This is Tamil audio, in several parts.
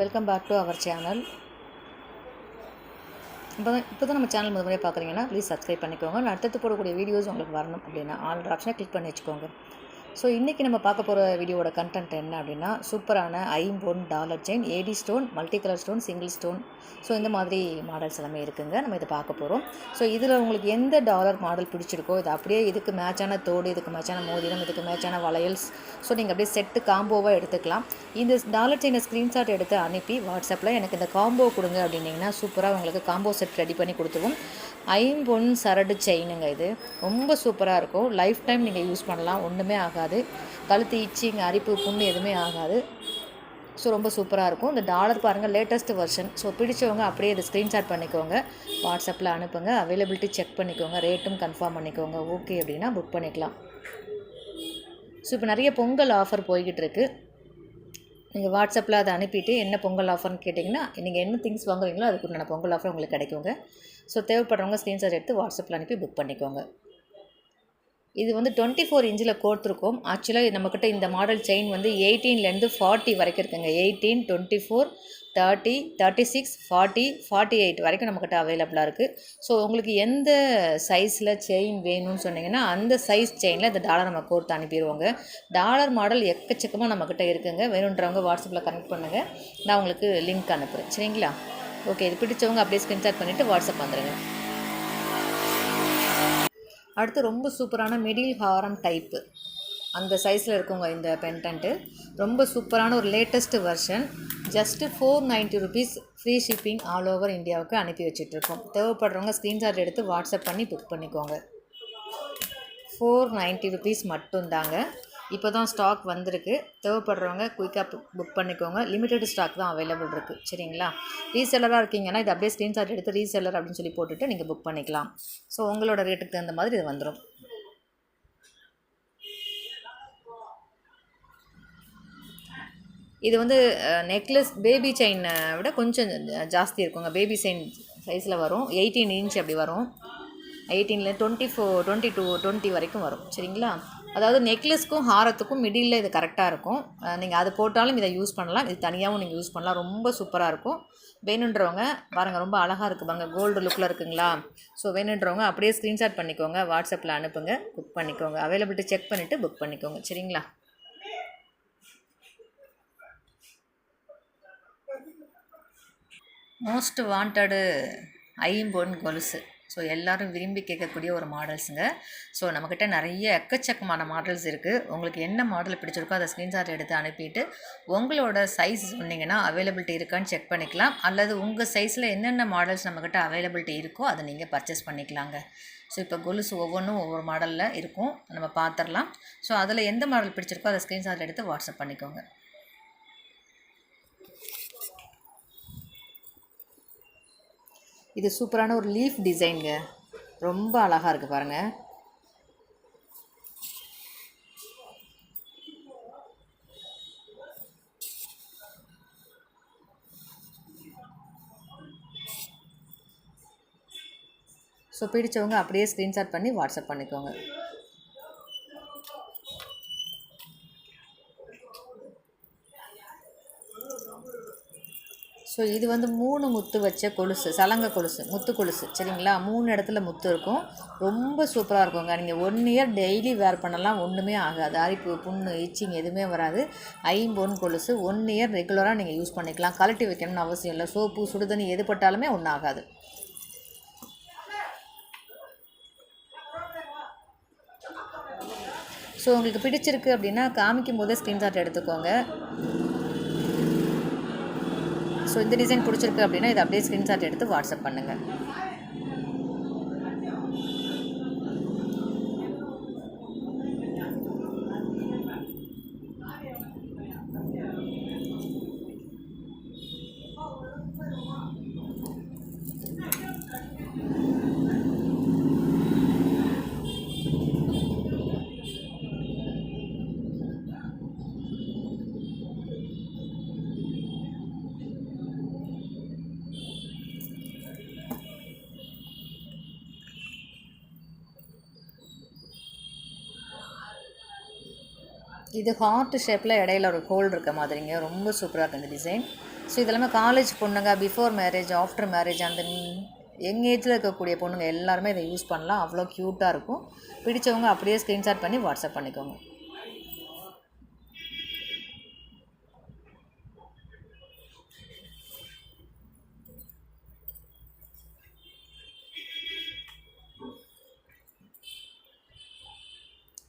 Welcome back to our channel. இப்போ தான் நம்ம சேனல் முதல்ல பார்க்குறீங்கன்னா ப்ளீஸ் சப்ஸ்கிரைப் பண்ணிக்கோங்க. நான் அடுத்தடுத்து போடக்கூடிய வீடியோஸ் உங்களுக்கு வரணும் அப்படின்னா ஆல் ஆப்ஷனை கிளிக் பண்ணி வச்சுக்கோங்க. ஸோ இன்றைக்கி நம்ம பார்க்க போகிற வீடியோட கண்டென்ட் என்ன அப்படின்னா, சூப்பரான $50 chain, AD stone, multi colour stone, single stone, so இந்த மாதிரி மாடல்ஸ் எல்லாமே இருக்குங்க. நம்ம இதை பார்க்க போகிறோம். ஸோ இதில் உங்களுக்கு எந்த டாலர் மாடல் பிடிச்சிருக்கோ இது அப்படியே இதுக்கு மேட்சான தோடு, இதுக்கு மேட்சான மோதிரம், இதுக்கு மேட்சான வளையல்ஸ், ஸோ நீங்கள் அப்படியே செட்டு காம்போவாக எடுத்துக்கலாம். இந்த டாலர் செயினை ஸ்க்ரீன்ஷாட் எடுத்து அனுப்பி வாட்ஸ்அப்பில் எனக்கு இந்த காம்போ கொடுங்க அப்படின்னிங்கன்னா சூப்பராக உங்களுக்கு காம்போ செட் ரெடி பண்ணி கொடுத்துருவோம். 50 சரடு செயினுங்க. இது ரொம்ப சூப்பராக இருக்கும். லைஃப் டைம் நீங்கள் யூஸ் பண்ணலாம், ஒன்றுமே ஆகாது. கழுத்து இச்சிங், அரிப்பு, புண்ணு எதுவுமே ஆகாது. ஸோ ரொம்ப சூப்பராக இருக்கும். இந்த டாலர் பாருங்கள், லேட்டஸ்ட் வெர்ஷன். ஸோ பிடிச்சவங்க அப்படியே இதை ஸ்க்ரீன்ஷாட் பண்ணிக்கோங்க, வாட்ஸ்அப்பில் அனுப்புங்க. அவைலபிலிட்டி செக் பண்ணிக்கோங்க, ரேட்டும் கன்ஃபார்ம் பண்ணிக்கோங்க. ஓகே அப்படின்னா புக் பண்ணிக்கலாம். ஸோ இப்போ நிறைய பொங்கல் ஆஃபர் போய்கிட்டு இருக்குது. நீங்கள் வாட்ஸ்அப்பில் அதை அனுப்பிட்டு என்ன பொங்கல் ஆஃபர்னு கேட்டிங்கன்னா, நீங்கள் என்ன திங்ஸ் வாங்குறீங்களோ அதுக்குண்டான பொங்கல் ஆஃபர் உங்களுக்கு கிடைக்குங்க. ஸோ தேவைப்படுறவங்க ஸ்க்ரீன்ஷாட் எடுத்து வாட்ஸ்அப்பில் அனுப்பி புக் பண்ணிக்கோங்க. இது 24 இன்ச்சில் கோர்த்துருக்கோம். ஆக்சுவலாக நம்மக்கிட்ட இந்த மாடல் செயின் 18லேருந்து 40 வரைக்கும் இருக்குங்க. 18, 24, 30, 36, 40, 48 வரைக்கும் நம்மக்கிட்ட அவைலபிளாக இருக்குது. ஸோ உங்களுக்கு எந்த சைஸில் செயின் வேணும்னு சொன்னீங்கன்னா அந்த சைஸ் செயினில் இந்த டாலர் நம்ம கோர்த்து அனுப்பிடுவோங்க. டாலர் மாடல் எக்கச்சக்கமாக நம்மக்கிட்ட இருக்குங்க. வேணுன்றவங்க வாட்ஸ்அப்பில் கனெக்ட் பண்ணுங்கள், நான் உங்களுக்கு லிங்க் அனுப்புகிறேன். சரிங்களா? ஓகே, இது பிடிச்சவங்க அப்படியே ஸ்க்ரீன்ஷாட் பண்ணிவிட்டு வாட்ஸ்அப் வந்துடுங்க. அடுத்து ரொம்ப சூப்பரான மிடில் ஹாரம் டைப்பு, அந்த சைஸில் இருக்குங்க இந்த பென்டன்ட்டு. ரொம்ப சூப்பரான ஒரு latest version. Just $490 free shipping all over இந்தியாவுக்கு அனுப்பி வச்சிட்ருக்கோம். தேவைப்படுறவங்க ஸ்க்ரீன்ஷாட் எடுத்து வாட்ஸ்அப் பண்ணி புக் பண்ணிக்கோங்க. $490 மட்டும்தாங்க. இப்போ தான் ஸ்டாக் வந்திருக்கு. தேவைப்படுறவங்க குயிக்காக புக் பண்ணிக்கோங்க. லிமிட்டட் ஸ்டாக் தான் அவைலபிள் இருக்குது. சரிங்களா? ரீசெல்லராக இருக்கீங்கன்னா இது அப்படியே ஸ்க்ரீன்ஷாட் எடுத்து ரீசெல்லர் அப்படின்னு சொல்லி போட்டுட்டு நீங்கள் புக் பண்ணிக்கலாம். ஸோ உங்களோட ரேட்டுக்கு தகுந்த மாதிரி இது வந்துடும். இது நெக்லஸ் பேபி செயினை விட கொஞ்சம் ஜாஸ்தி இருக்குங்க. பேபி செயின் சைஸில் வரும். 18 இன்ச் அப்படி வரும். 18ல் 24, 22, 20 வரைக்கும் வரும். சரிங்களா? அதாவது நெக்லஸ்க்கும் ஹாரத்துக்கும் மிடில் இது கரெக்டாக இருக்கும். நீங்கள் அது போட்டாலும் இதை யூஸ் பண்ணலாம், இது தனியாகவும் நீங்கள் யூஸ் பண்ணலாம். ரொம்ப சூப்பராக இருக்கும். வேணுன்றவங்க பாருங்கள், ரொம்ப அழகாக இருக்குது பாருங்க, கோல்டு லுக்கில் இருக்குங்களா? ஸோ வேணுன்றவங்க அப்படியே ஸ்க்ரீன்ஷாட் பண்ணிக்கோங்க, வாட்ஸ்அப்பில் அனுப்புங்க, புக் பண்ணிக்கோங்க. அவைலபிலிட்டி செக் பண்ணிவிட்டு புக் பண்ணிக்கோங்க. சரிங்களா? மோஸ்ட் வாண்டடு 50 கொலுசு. ஸோ எல்லோரும் விரும்பி கேட்கக்கூடிய ஒரு மாடல்ஸுங்க. ஸோ நம்மக்கிட்ட நிறைய எக்கச்சக்கமான மாடல்ஸ் இருக்குது. உங்களுக்கு என்ன மாடல் பிடிச்சிருக்கோ அதை ஸ்க்ரீன்ஷாட் எடுத்து அனுப்பிட்டு உங்களோட சைஸ் சொன்னீங்கன்னா அவைலபிலிட்டி இருக்கான்னு செக் பண்ணிக்கலாம். அல்லது உங்கள் சைஸில் என்னென்ன மாடல்ஸ் நம்மக்கிட்ட அவைலபிலிட்டி இருக்கோ அதை நீங்கள் பர்ச்சேஸ் பண்ணிக்கலாங்க. ஸோ இப்போ கொலுசு ஒவ்வொன்றும் ஒவ்வொரு மாடலில் இருக்கும், நம்ம பார்த்துடலாம். ஸோ அதில் எந்த மாடல் பிடிச்சிருக்கோ அதை ஸ்க்ரீன்ஷாட் எடுத்து வாட்ஸ்அப் பண்ணிக்கோங்க. இது சூப்பரான ஒரு லீஃப் டிசைனுங்க. ரொம்ப அழகாக இருக்குது பாருங்கள். ஸோ பிடிச்சவங்க அப்படியே ஸ்க்ரீன்ஷாட் பண்ணி வாட்ஸ்அப் பண்ணிக்கோங்க. ஸோ இது 3 முத்து வச்ச கொலுசு, சலங்கை கொலுசு, முத்து கொலுசு. சரிங்களா? 3 இடத்துல முத்து இருக்கும். ரொம்ப சூப்பராக இருக்குங்க. நீங்கள் 1 இயர் டெய்லி வேர் பண்ணலாம், ஒன்றுமே ஆகாது. அரிப்பு, புண்ணு, இச்சிங் எதுவுமே வராது. 50 கொலுசு 1 இயர் ரெகுலராக நீங்கள் யூஸ் பண்ணிக்கலாம். கழட்டி வைக்கணும்னு அவசியம் இல்லை. சோப்பு, சுடுதண்ணி எது பட்டாலுமே ஒன்றும் ஆகாது. ஸோ உங்களுக்கு பிடிச்சிருக்கு அப்படின்னா காமிக்கும் போதே ஸ்க்ரீன்ஷாட் எடுத்துக்கோங்க. ஸோ இந்த டிசைன் பிடிச்சிருக்கு அப்படின்னா இதை அப்படியே ஸ்க்ரீன்ஷாட் எடுத்து வாட்ஸ்அப் பண்ணுங்கள். இது ஹார்ட் ஷேப்பில் இடையில ஒரு ஹோல் இருக்க மாதிரிங்க. ரொம்ப சூப்பராக இருக்குது இந்த டிசைன். ஸோ இதெல்லாமே காலேஜ் பொண்ணுங்க, பிஃபோர் மேரேஜ், ஆஃப்டர் மேரேஜ், அந்த யங் ஏஜில் இருக்கக்கூடிய பொண்ணுங்க எல்லாருமே இதை யூஸ் பண்ணலாம். அவ்வளோ க்யூட்டாக இருக்கும். பிடிச்சவங்க அப்படியே ஸ்க்ரீன்ஷாட் பண்ணி வாட்ஸ்அப் பண்ணிக்கோங்க.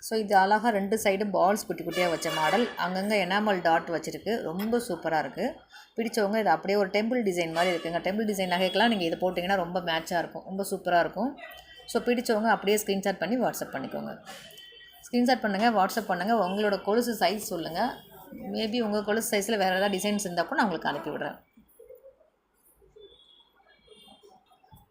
ஸோ இது அழகாக 2 சைடும் பால்ஸ் குட்டி குட்டியாக வச்ச மாடல். அங்கங்கே எனாமல் டாட் வச்சுருக்கு. ரொம்ப சூப்பராக இருக்குது. பிடிச்சவங்க இது அப்படியே ஒரு டெம்பிள் டிசைன் மாதிரி இருக்குங்க. டெம்பிள் டிசைன் நகைக்கெலாம் நீங்கள் இதை போட்டிங்கன்னா ரொம்ப மேட்சாக இருக்கும். ரொம்ப சூப்பராக இருக்கும். ஸோ பிடிச்சவங்க அப்படியே ஸ்க்ரீன்ஷாட் பண்ணி வாட்ஸ்அப் பண்ணிக்கோங்க. ஸ்க்ரீன்ஷாட் பண்ணுங்கள், வாட்ஸ்அப் பண்ணுங்கள். உங்களோட கொலுசு சைஸ் சொல்லுங்கள். மேபி உங்கள் கொலுசு சைஸில் வேறு ஏதாவது டிசைன்ஸ் இருந்தால் கூட நான் உங்களுக்கு அனுப்பி விடுறேன்.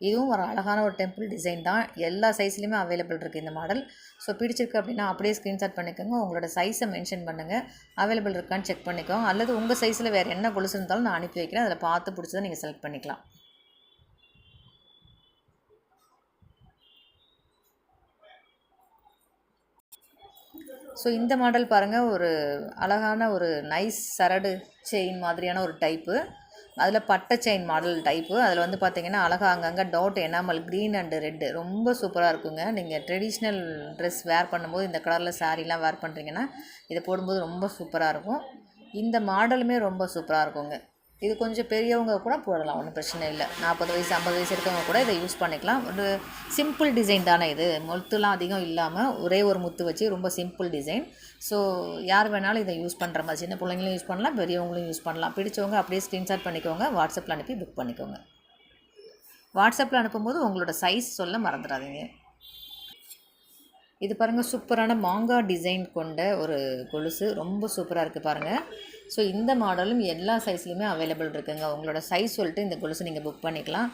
இதுவும் ஒரு அழகான ஒரு டெம்பிள் டிசைன் தான். எல்லா சைஸ்லையுமே அவைலபிள் இருக்குது இந்த மாடல். ஸோ பிடிச்சிருக்கு அப்படின்னா அப்படியே ஸ்க்ரீன்ஷாட் பண்ணிக்கோங்க. உங்களோட சைஸை மென்ஷன் பண்ணுங்கள். அவைலபிள் இருக்கான்னு செக் பண்ணிக்கோங்க. அல்லது உங்கள் சைஸில் வேறு என்ன கொலுசு இருந்தாலும் நான் அனுப்பி வைக்கிறேன். அதில் பார்த்து பிடிச்சதை நீங்கள் செலக்ட் பண்ணிக்கலாம். ஸோ இந்த மாடல் பாருங்கள், ஒரு அழகான ஒரு நைஸ் சரடு செயின் மாதிரியான ஒரு டைப்பு. அதில் பட்டை செயின் மாடல் டைப்பு. அதில் வந்து பார்த்திங்கன்னா அழகாக அங்கங்கே dot enamel green and red ரொம்ப சூப்பராக இருக்குங்க. நீங்கள் ட்ரெடிஷ்னல் ட்ரெஸ் வேர் பண்ணும்போது இந்த கலரில் சாரீலாம் வேர் பண்ணுறீங்கன்னா இதை போடும்போது ரொம்ப சூப்பராக இருக்கும். இந்த மாடலுமே ரொம்ப சூப்பராக இருக்குங்க. இது கொஞ்சம் பெரியவங்க கூட போடலாம், ஒன்றும் பிரச்சனை இல்லை. 40 வயசு 50 வயசு இருக்கவங்க கூட இதை யூஸ் பண்ணிக்கலாம். ஒரு சிம்பிள் டிசைன் தானே இது. முத்துலாம் அதிகம் இல்லாமல் ஒரே ஒரு முத்து வச்சு ரொம்ப சிம்பிள் டிசைன். ஸோ யார் வேணாலும் இதை யூஸ் பண்ணுற மாதிரி, சின்ன பிள்ளைங்களும் யூஸ் பண்ணலாம், பெரியவங்களும் யூஸ் பண்ணலாம். பிடிச்சவங்க அப்படியே ஸ்க்ரீன்ஷாட் பண்ணிக்கோங்க, வாட்ஸ்அப்பில் அனுப்பி புக் பண்ணிக்கோங்க. வாட்ஸ்அப்பில் அனுப்பும்போது உங்களோட சைஸ் சொல்ல மறந்துடாதீங்க. இது பாருங்கள், சூப்பரான மாங்காய் டிசைன் கொண்ட ஒரு கொலுசு. ரொம்ப சூப்பராக இருக்குது பாருங்கள். ஸோ இந்த மாடலும் எல்லா சைஸ்லையுமே அவைலபிள் இருக்குங்க. உங்களோட சைஸ் சொல்லிட்டு இந்த கொலுசு நீங்கள் புக் பண்ணிக்கலாம்.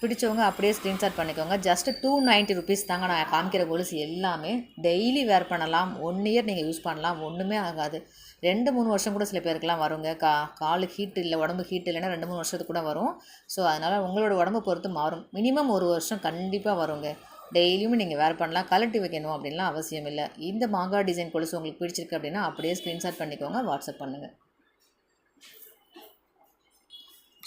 பிடிச்சவங்க அப்படியே ஸ்க்ரீன்ஷாட் பண்ணிக்கோங்க. ஜஸ்ட்டு 290 ருபீஸ் தாங்க நான் காமிக்கிற கொலுசு எல்லாமே. டெய்லி வேர் பண்ணலாம். 1 இயர் நீங்கள் யூஸ் பண்ணலாம், ஒன்றுமே ஆகாது. 2-3 வருஷம் கூட சில பேருக்குலாம் வருங்க. காலு ஹீட் இல்லை, உடம்பு ஹீட் இல்லைன்னா 2-3 வருஷத்துக்கு கூட வரும். ஸோ அதனால் உங்களோட உடம்பு பொறுத்து மாறும். மினிமம் 1 வருஷம் கண்டிப்பாக வருங்க. டெய்லியும் நீங்கள் வேர் பண்ணலாம். கலட்டி வைக்கணும் அப்படின்லாம் அவசியம் இல்லை. இந்த மாங்காய் டிசைன் கொலுசு உங்களுக்கு பிடிச்சிருக்கு அப்படின்னா அப்படியே ஸ்க்ரீன்ஷாட் பண்ணிக்கோங்க, வாட்ஸ்அப் பண்ணுங்கள்.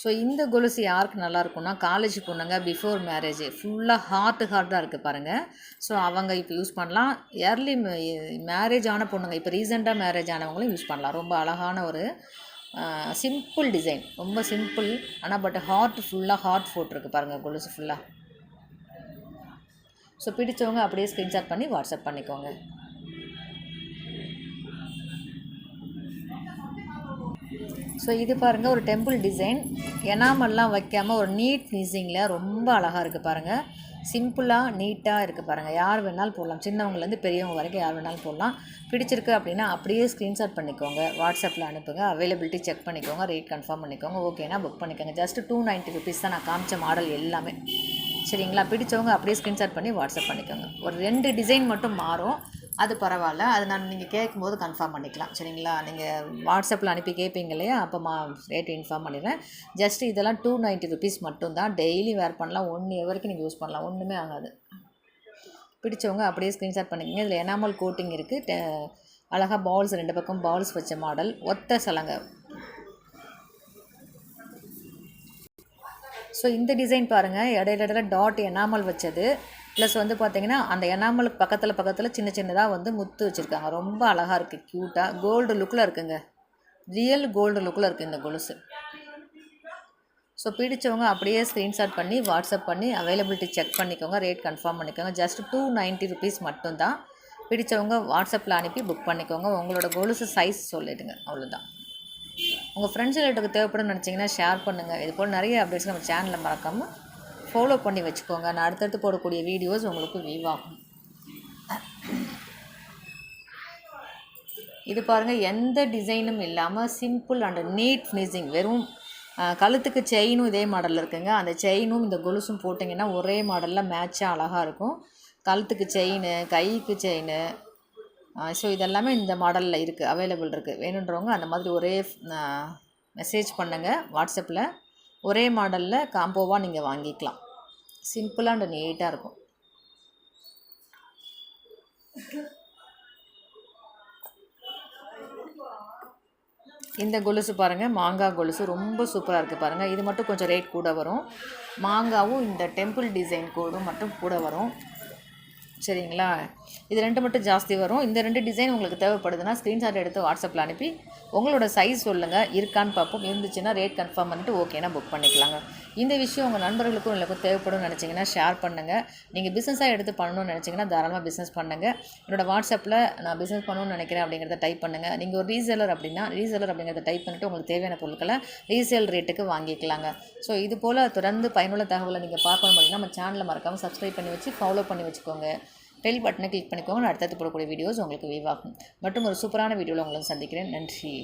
ஸோ இந்த கொலுசு யாருக்கு நல்லாயிருக்கும்னா, காலேஜ் பொண்ணுங்க, பிஃபோர் மேரேஜ், ஃபுல்லாக ஹார்ட்டாக இருக்குது பாருங்கள். ஸோ அவங்க இப்போ யூஸ் பண்ணலாம். ஏர்லி மேரேஜ் ஆன பொண்ணுங்க, இப்போ ரீசெண்டாக மேரேஜ் ஆனவங்களும் யூஸ் பண்ணலாம். ரொம்ப அழகான ஒரு சிம்பிள் டிசைன், ரொம்ப சிம்பிள். ஆனால் பட் ஃபுல்லாக ஹார்ட் போட்டிருக்கு பாருங்கள் கொலுசு ஃபுல்லாக. ஸோ பிடிச்சவங்க அப்படியே ஸ்க்ரீன்ஷாட் பண்ணி வாட்ஸ்அப் பண்ணிக்கோங்க. ஸோ இது பாருங்கள், ஒரு டெம்பிள் டிசைன். எனாமெல்லாம் வைக்காமல் ஒரு நீட் ஃபினிஷிங்கில் ரொம்ப அழகாக இருக்குது பாருங்கள். சிம்பிளாக நீட்டாக இருக்குது பாருங்கள். யார் வேணாலும் போடலாம், சின்னவங்கலேருந்து பெரியவங்க வரைக்கும் யார் வேணாலும் போடலாம். பிடிச்சிருக்கு அப்படின்னா அப்படியே ஸ்க்ரீன்ஷாட் பண்ணிக்கோங்க, வாட்ஸ்அப்பில் அனுப்புங்க. அவைலபிலிட்டி செக் பண்ணிக்கோங்க, ரேட் கன்ஃபார்ம் பண்ணிக்கோங்க. ஓகேனா புக் பண்ணிக்கோங்க. ஜஸ்ட்டு 290 ருபீஸ் தான் நான் காமிச்ச மாடல் எல்லாமே. சரிங்களா? பிடிச்சவங்க அப்படியே ஸ்க்ரீன்ஷாட் பண்ணி வாட்ஸ்அப் பண்ணிக்கோங்க. ஒரு 2 டிசைன் மட்டும் மாறும், அது பரவாயில்ல. அது நான் நீங்கள் கேட்கும்போது கன்ஃபார்ம் பண்ணிக்கலாம். சரிங்களா? நீங்கள் வாட்ஸ்அப்பில் அனுப்பி கேட்பீங்க இல்லையா, அப்போ ரேட்டு இன்ஃபார்ம் பண்ணிடுறேன். ஜஸ்ட்டு இதெல்லாம் 290 ருபீஸ் மட்டும்தான். டெய்லி வேர் பண்ணலாம், 1 இயர் வரைக்கும் நீங்கள் யூஸ் பண்ணலாம், ஒன்றுமே ஆகாது. பிடிச்சவங்க அப்படியே ஸ்க்ரீன்ஷாட் பண்ணிக்கோங்க. இதில் எனாமல் கோட்டிங் இருக்குது. அழகாக பால்ஸ் 2 பக்கம் பால்ஸ் வச்ச மாடல். ஒத்த சலங்கை. ஸோ இந்த டிசைன் பாருங்கள், இடையில டாட் எனாமல் வச்சது. ப்ளஸ் வந்து பார்த்திங்கன்னா அந்த எனாமலுக்கு பக்கத்தில் சின்ன சின்னதாக வந்து முத்து வச்சுருக்காங்க. ரொம்ப அழகாக இருக்குது, க்யூட்டாக. கோல்டு லுக்கில் இருக்குங்க. ரியல் கோல்டு லுக்கில் இருக்குது இந்த கொலுசு. ஸோ பிடிச்சவங்க அப்படியே ஸ்க்ரீன்ஷாட் பண்ணி வாட்ஸ்அப் பண்ணி அவைலபிலிட்டி செக் பண்ணிக்கோங்க, ரேட் கன்ஃபார்ம் பண்ணிக்கோங்க. ஜஸ்ட் 290 ருபீஸ் மட்டும்தான். பிடிச்சவங்க வாட்ஸ்அப்பில் அனுப்பி புக் பண்ணிக்கோங்க. உங்களோட கொலுசு சைஸ் சொல்லிவிடுங்க, அவ்வளோதான். உங்கள் ஃப்ரெண்ட்ஸ் ரிலேட்டுக்கு தேவைப்படுன்னு நினச்சிங்கன்னா ஷேர் பண்ணுங்கள். இது போல் நிறைய அப்டேட்ஸ் நம்ம சேனலில் மறக்காமல் ஃபாலோ பண்ணி வச்சுக்கோங்க. நான் அடுத்தடுத்து போடக்கூடிய வீடியோஸ் உங்களுக்கு வியூ ஆகும். இது பாருங்கள், எந்த டிசைனும் இல்லாமல் சிம்பிள் அண்ட் நீட் ஃபினிஷிங். வெறும் கழுத்துக்கு செயினும் இதே மாடலில் இருக்குங்க. அந்த செயினும் இந்த கொலுசும் போட்டிங்கன்னா ஒரே மாடலில் மேட்சாக அழகாக இருக்கும். கழுத்துக்கு செயின், கைக்கு செயின், ஸோ இதெல்லாமே இந்த மாடலில் இருக்குது, அவைலபிள் இருக்குது. வேணுன்றவங்க அந்த மாதிரி ஒரே மெசேஜ் பண்ணுங்கள் வாட்ஸ்அப்பில். ஒரே மாடலில் காம்போவாக நீங்கள் வாங்கிக்கலாம். சிம்பிளாக அண்ட் நீட்டாக இருக்கும். இந்த கொலுசு பாருங்கள், மாங்காய் கொலுசு ரொம்ப சூப்பராக இருக்குது பாருங்கள். இது மட்டும் கொஞ்சம் ரேட் கூட வரும். மாங்காவும் இந்த டெம்பிள் டிசைன் கோடும் மட்டும் கூட வரும். சரிங்களா? இது 2 மட்டும் ஜாஸ்தி வரும். இந்த 2 டிசைன் உங்களுக்கு தேவைப்படுதுன்னா ஸ்க்ரீன்ஷாட் எடுத்து வாட்ஸ்அப்பில் அனுப்பி உங்களோட சைஸ் சொல்லுங்கள், இருக்கான்னு பார்ப்போம். இருந்துச்சுன்னா ரேட் கன்ஃபார்ம் பண்ணிட்டு ஓகேனா புக் பண்ணிக்கலாங்க. இந்த விஷயம் உங்கள் நண்பர்களுக்கும் எல்லாருக்கும் தேவைப்படும் நினச்சிங்கன்னா ஷேர் பண்ணுங்கள். நீங்கள் பிஸ்னஸாக எடுத்து பண்ணணும்னு நினச்சிங்கன்னா தாராளமாக பிஸ்னஸ் பண்ணுங்கள். என்னோடய வாட்ஸ்அப்பில் நான் பிஸ்னஸ் பண்ணணும்னு நினைக்கிறேன் அப்படிங்கிறத டைப் பண்ணுங்கள். நீங்கள் ஒரு ரீசேலர் அப்படின்னா ரீசேலர் அப்படிங்கிறத டைப் பண்ணிவிட்டு உங்களுக்கு தேவையான பொருட்களை ரீசேல் ரேட்டுக்கு வாங்கிக்கலாங்க. ஸோ இது போல் தொடர்ந்து பயனுள்ள தகவலை நீங்கள் பார்க்கணும் அப்படின்னா நம்ம சேனலை மறக்காமல் சப்ஸ்கிரைப் பண்ணி வச்சு ஃபாலோ பண்ணி வச்சுக்கோங்க. பெல் பட்டனை கிளிக் பண்ணிக்கோங்க. அடுத்தடுத்து போடக்கூடிய வீடியோஸ் உங்களுக்கு வியூ ஆகும். மற்றும் ஒரு சூப்பரான வீடியோவில் உங்களை சந்திக்கிறேன். நன்றி.